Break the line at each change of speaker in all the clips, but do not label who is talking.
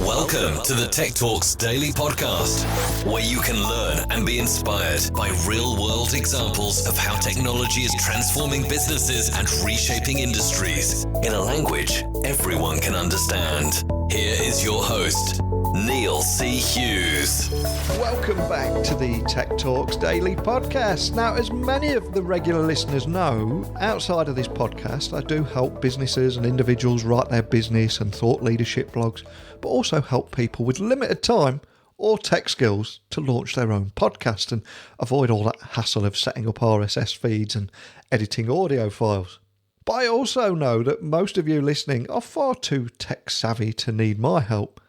Welcome to the Tech Talks Daily Podcast, where you can learn and be inspired by real-world examples of how technology is transforming businesses and reshaping industries in a language everyone can understand. Here is your host, Neil C. Hughes.
Welcome back to the Tech Talks Daily Podcast. Now, as many of the regular listeners know, outside of this podcast, I do help businesses and individuals write their business and thought leadership blogs, but also help people with limited time or tech skills to launch their own podcast and avoid all that hassle of setting up RSS feeds and editing audio files. But I also know that most of you listening are far too tech savvy to need my help.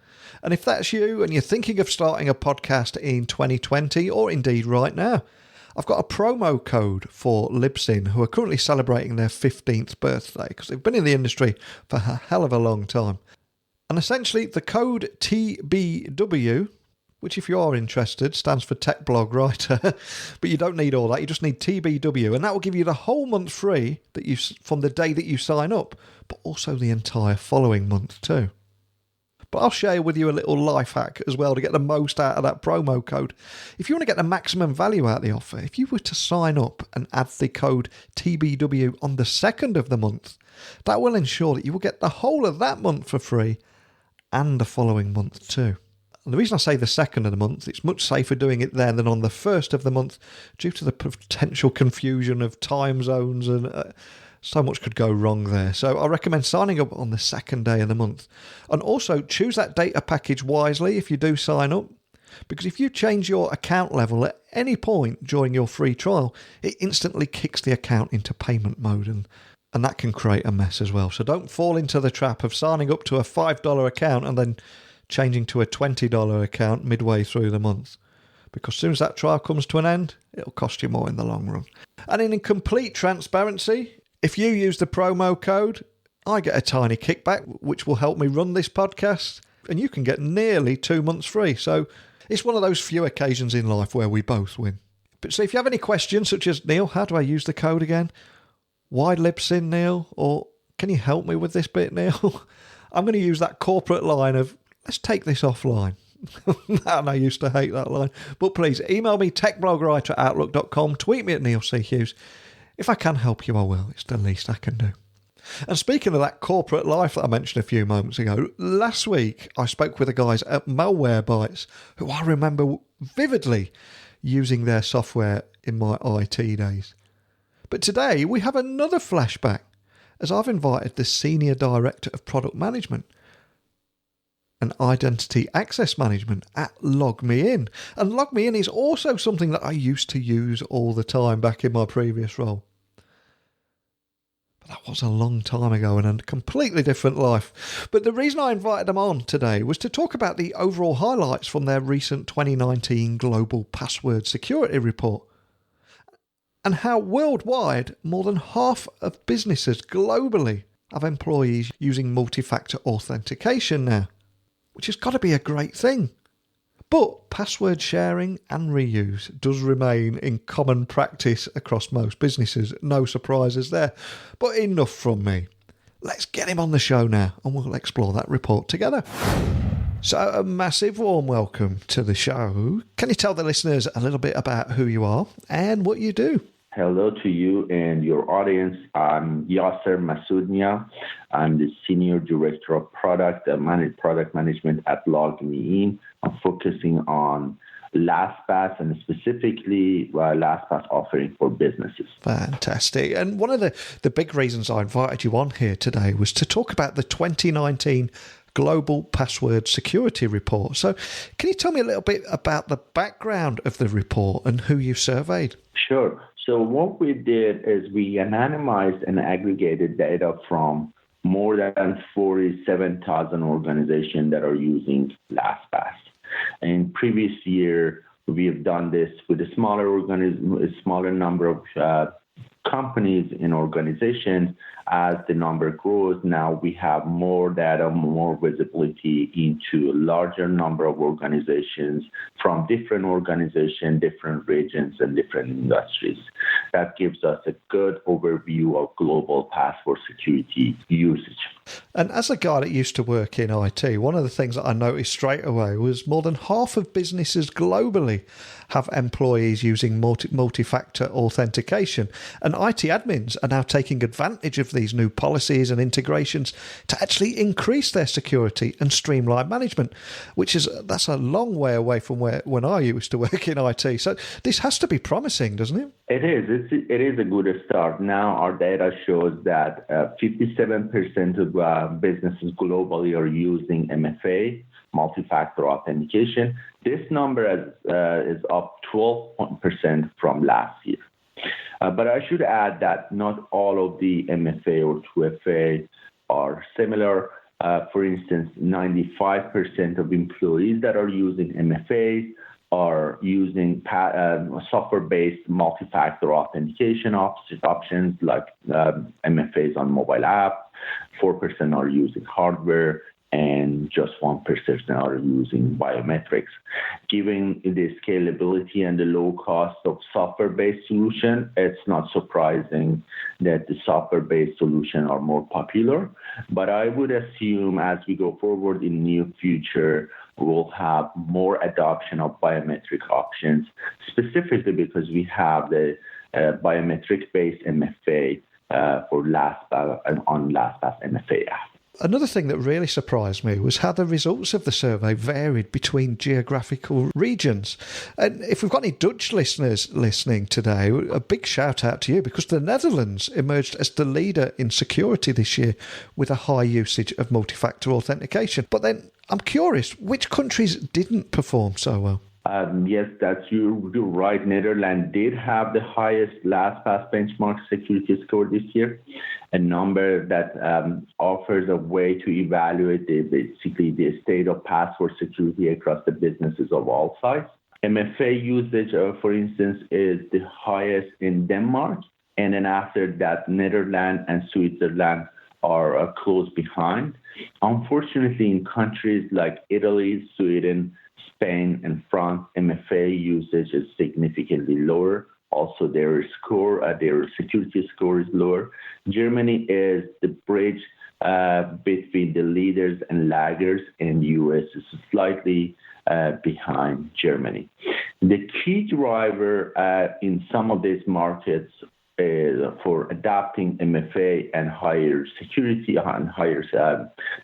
And if that's you and you're thinking of starting a podcast in 2020 or indeed right now, I've got a promo code for Libsyn, who are currently celebrating their 15th birthday because they've been in the industry for a hell of a long time. And essentially the code TBW, which if you are interested stands for Tech Blog Writer, but you don't need all that, you just need TBW, and that will give you the whole month free that you from the day that you sign up, but also the entire following month too. But I'll share with you a little life hack as well to get the most out of that promo code. If you want to get the maximum value out of the offer, if you were to sign up and add the code TBW on the 2nd of the month, that will ensure that you will get the whole of that month for free and the following month too. And the reason I say the 2nd of the month, it's much safer doing it there than on the 1st of the month due to the potential confusion of time zones and so much could go wrong there. So I recommend signing up on the 2nd day of the month. And also choose that data package wisely if you do sign up, because if you change your account level at any point during your free trial, it instantly kicks the account into payment mode, and that can create a mess as well. So don't fall into the trap of signing up to a $5 account and then changing to a $20 account midway through the month, because as soon as that trial comes to an end, it'll cost you more in the long run. And in complete transparency, if you use the promo code, I get a tiny kickback, which will help me run this podcast, and you can get nearly 2 months free. So it's one of those few occasions in life where we both win. But so if you have any questions, such as, Neil, how do I use the code again? Why Libsyn, Neil? Or can you help me with this bit, Neil? I'm going to use that corporate line of, let's take this offline. And I used to hate that line. But please, email me, techblogwriter@outlook.com, tweet me at Neil C. Hughes. If I can help you, I will. It's the least I can do. And speaking of that corporate life that I mentioned a few moments ago, last week I spoke with the guys at Malwarebytes, who I remember vividly using their software in my IT days. But today we have another flashback, as I've invited the Senior Director of Product Management and Identity Access Management at LogMeIn. And LogMeIn is also something that I used to use all the time back in my previous role. But that was a long time ago and a completely different life. But the reason I invited them on today was to talk about the overall highlights from their recent 2019 Global Password Security Report, and how worldwide more than half of businesses globally have employees using multi-factor authentication now, which has got to be a great thing. But password sharing and reuse does remain in common practice across most businesses. No surprises there. But enough from me. Let's get him on the show now and we'll explore that report together. So a massive warm welcome to the show. Can you tell the listeners a little bit about who you are and what you do?
Hello to you and your audience. I'm Yasser Masoudnia. I'm the Senior Director of Product Management at LogMeIn. I'm focusing on LastPass and specifically LastPass offering for businesses.
Fantastic. And one of the big reasons I invited you on here today was to talk about the 2019 Global Password Security Report. So can you tell me a little bit about the background of the report and who you surveyed?
Sure. So what we did is we anonymized and aggregated data from more than 47,000 organizations that are using LastPass. In previous year, we have done this with a smaller number of companies and organizations. As the number grows, now we have more data, more visibility into a larger number of organizations from different organizations, different regions, and different industries. That gives us a good overview of global password security usage.
And as a guy that used to work in IT, one of the things that I noticed straight away was more than half of businesses globally have employees using multi-factor authentication. And IT admins are now taking advantage of these new policies and integrations to actually increase their security and streamline management, that's a long way away from when I used to work in IT. So this has to be promising, doesn't it?
It is. It is a good start. Now our data shows that 57% of businesses globally are using MFA, multi-factor authentication. This number is up 12% from last year. But I should add that not all of the MFA or 2FA are similar. For instance, 95% of employees that are using MFA are using software-based multi-factor authentication options like MFAs on mobile apps. 4% are using hardware, and just 1% are using biometrics. Given the scalability and the low cost of software-based solution, it's not surprising that the software-based solutions are more popular. But I would assume as we go forward in the near future, we'll have more adoption of biometric options, specifically because we have the biometric-based MFA for LastPass on LastPass MFA app.
Another thing that really surprised me was how the results of the survey varied between geographical regions. And if we've got any Dutch listeners listening today, a big shout out to you, because the Netherlands emerged as the leader in security this year with a high usage of multi-factor authentication. But then I'm curious, which countries didn't perform so well?
Yes, you're right. Netherlands did have the highest LastPass benchmark security score this year, a number that offers a way to evaluate basically the state of password security across the businesses of all sizes. MFA usage, for instance, is the highest in Denmark, and then after that, Netherlands and Switzerland are close behind. Unfortunately, in countries like Italy, Sweden, Spain, and France, MFA usage is significantly lower. Also, their security score is lower. Germany is the bridge between the leaders and laggards, and the U.S. is slightly behind Germany. The key driver in some of these markets for adopting MFA and higher security and higher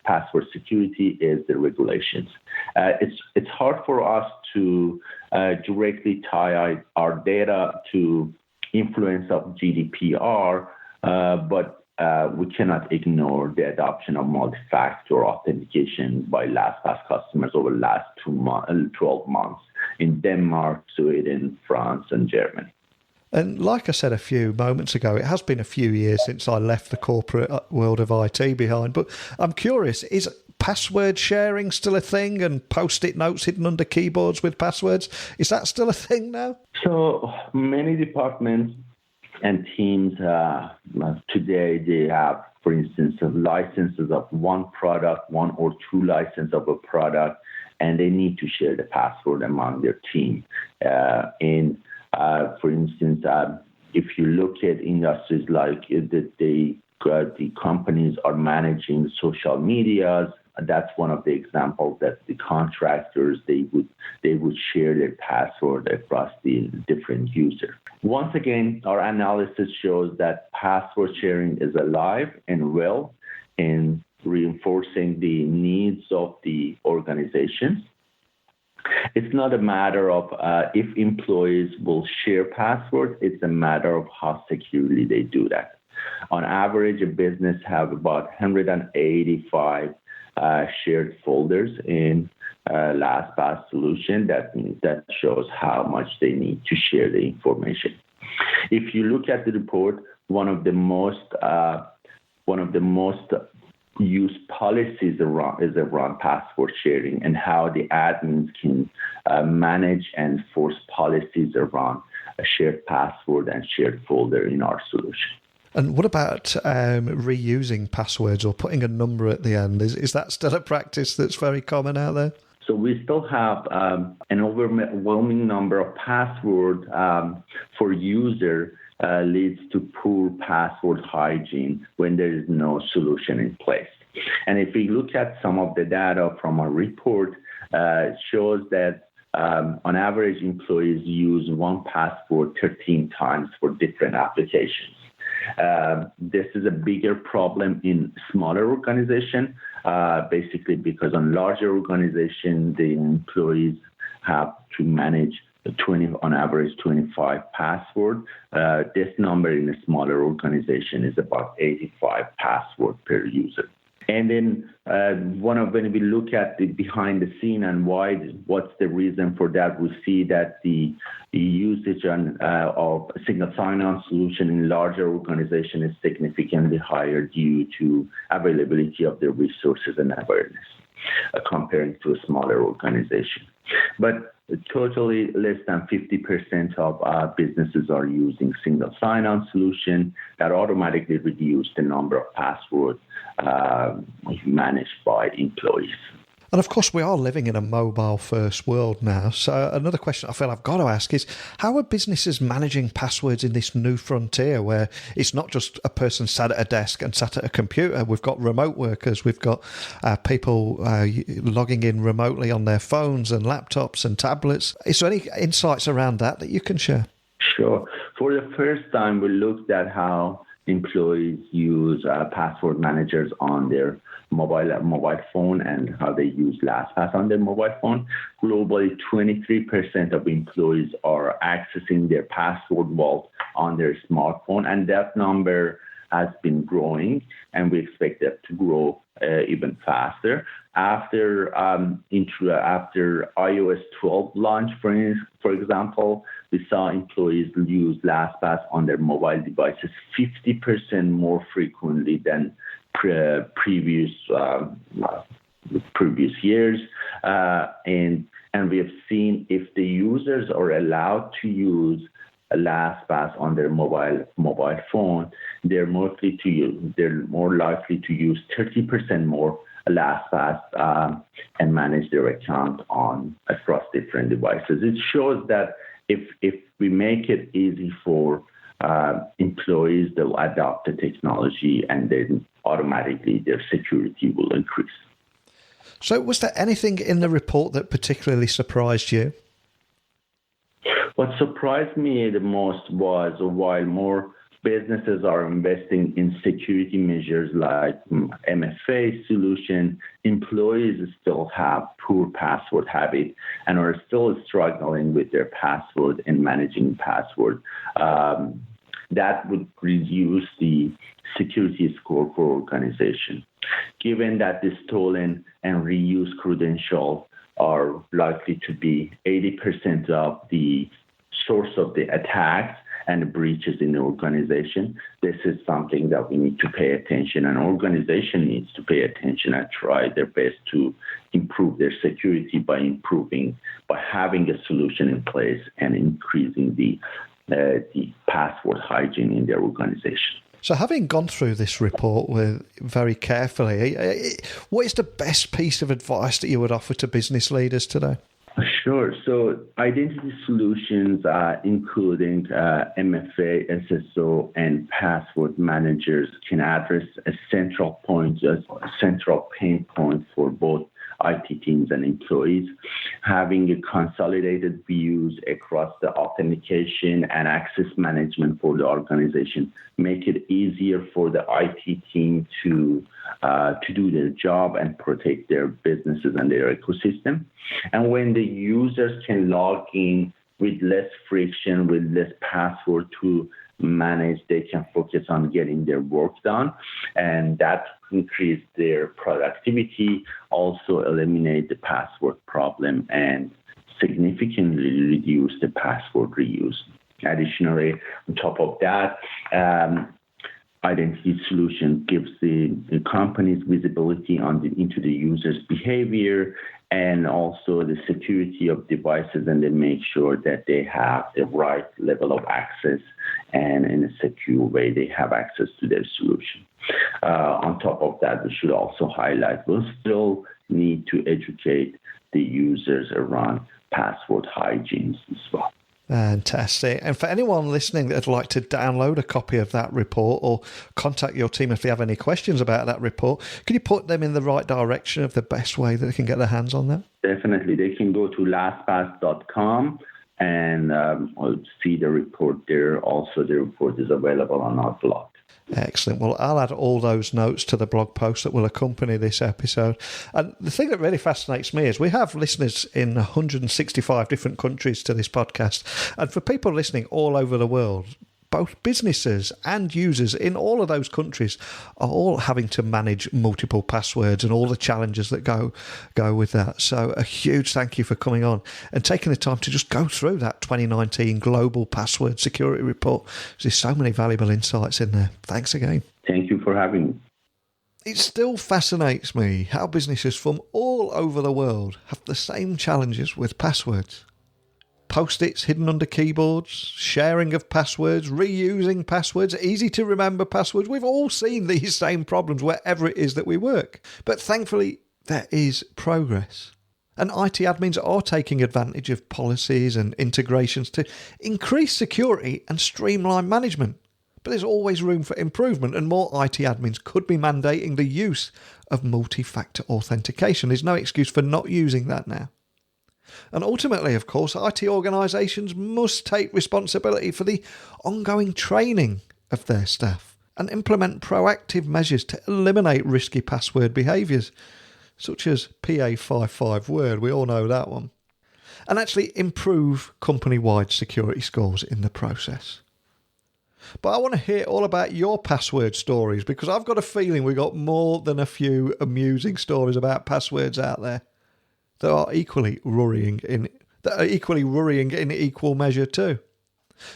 password security is the regulations. It's hard for us to directly tie our data to influence of GDPR, but we cannot ignore the adoption of multi-factor authentication by LastPass customers over the last 12 months in Denmark, Sweden, France, and Germany.
And like I said a few moments ago, it has been a few years since I left the corporate world of IT behind. But I'm curious, is password sharing still a thing, and post-it notes hidden under keyboards with passwords? Is that still a thing now? So
many departments and teams today, they have, for instance, licenses of one product, one or two licenses of a product, and they need to share the password among their team. For instance, if you look at industries like the companies are managing social medias, that's one of the examples that the contractors, they would share their password across the different users. Once again, our analysis shows that password sharing is alive and well in reinforcing the needs of the organizations. It's not a matter of if employees will share passwords, it's a matter of how securely they do that. On average, a business have about 185 shared folders in LastPass solution. That shows how much they need to share the information. If you look at the report, one of the most used policies is around password sharing and how the admins can manage and enforce policies around a shared password and shared folder in our solution.
And what about reusing passwords or putting a number at the end? Is that still a practice that's very common out there?
So we still have an overwhelming number of passwords for user leads to poor password hygiene when there is no solution in place. And if we look at some of the data from a report, it shows that on average, employees use one password 13 times for different applications. This is a bigger problem in smaller organizations, basically because on larger organizations, the employees have to manage on average 25 passwords. This number in a smaller organization is about 85 passwords per user. And then when we look at the behind the scene and what's the reason for that, we see that the usage of a single sign-on solution in larger organizations is significantly higher due to availability of the resources and awareness comparing to a smaller organization. But totally less than 50% of businesses are using single sign-on solution that automatically reduce the number of passwords managed by employees.
And of course, we are living in a mobile-first world now. So another question I feel I've got to ask is, how are businesses managing passwords in this new frontier where it's not just a person sat at a desk and sat at a computer? We've got remote workers, we've got people logging in remotely on their phones and laptops and tablets. Is there any insights around that you can share?
Sure. For the first time, we looked at how employees use password managers on their mobile phone and how they use LastPass on their mobile phone. Globally, 23% of employees are accessing their password vault on their smartphone, and that number has been growing, and we expect that to grow even faster. After iOS 12 launch, for example, we saw employees use LastPass on their mobile devices 50% more frequently than previous years, and we have seen if the users are allowed to use LastPass on their mobile phone, they're more likely to use 30% more LastPass and manage their account across different devices. It shows that if we make it easy for employees, they'll adopt the technology, and then automatically their security will increase.
So was there anything in the report that particularly surprised you?
What surprised me the most was while more businesses are investing in security measures like MFA solution, employees still have poor password habits and are still struggling with their password and managing password. That would reduce the security score for organization. Given that the stolen and reused credentials are likely to be 80% of the source of the attacks and the breaches in the organization, this is something that we need to pay attention, and organization needs to pay attention and try their best to improve their security by having a solution in place and increasing the password hygiene in their organization.
So having gone through this report very carefully, what is the best piece of advice that you would offer to business leaders today?
Sure. So identity solutions, including MFA, SSO, and password managers, can address a central pain point for both IT teams and employees. Having a consolidated views across the authentication and access management for the organization make it easier for the IT team to do their job and protect their businesses and their ecosystem. And when the users can log in with less friction, with less password to manage, they can focus on getting their work done, and that increase their productivity, also eliminate the password problem, and significantly reduce the password reuse. Additionally, on top of that, identity solution gives the company's visibility into the user's behavior and also the security of devices, and they make sure that they have the right level of access and in a secure way they have access to their solution. On top of that, we should also highlight we'll still need to educate the users around password hygiene as well.
Fantastic. And for anyone listening that'd like to download a copy of that report or contact your team if they have any questions about that report, can you put them in the right direction of the best way that they can get their hands on that?
Definitely. They can go to lastpass.com and see the report there. Also, the report is available on our blog.
Excellent. Well, I'll add all those notes to the blog post that will accompany this episode. And the thing that really fascinates me is we have listeners in 165 different countries to this podcast. And for people listening all over the world, both businesses and users in all of those countries are all having to manage multiple passwords and all the challenges that go with that. So a huge thank you for coming on and taking the time to just go through that 2019 Global Password Security Report. There's so many valuable insights in there. Thanks again.
Thank you for having me.
It still fascinates me how businesses from all over the world have the same challenges with passwords. Post-its hidden under keyboards, sharing of passwords, reusing passwords, easy to remember passwords. We've all seen these same problems wherever it is that we work. But thankfully, there is progress. And IT admins are taking advantage of policies and integrations to increase security and streamline management. But there's always room for improvement, and more IT admins could be mandating the use of multi-factor authentication. There's no excuse for not using that now. And ultimately, of course, IT organisations must take responsibility for the ongoing training of their staff and implement proactive measures to eliminate risky password behaviours, such as PA55 word, we all know that one, and actually improve company-wide security scores in the process. But I want to hear all about your password stories, because I've got a feeling we've got more than a few amusing stories about passwords out there that are equally worrying in equal measure too.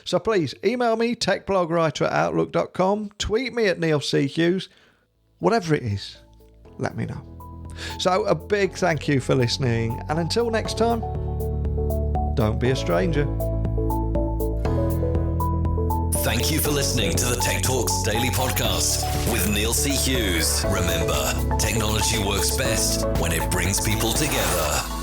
So please email me, techblogwriter@outlook.com, tweet me at Neil C. Hughes, whatever it is, let me know. So a big thank you for listening, and until next time, don't be a stranger.
Thank you for listening to the Tech Talks Daily Podcast with Neil C. Hughes. Remember, technology works best when it brings people together.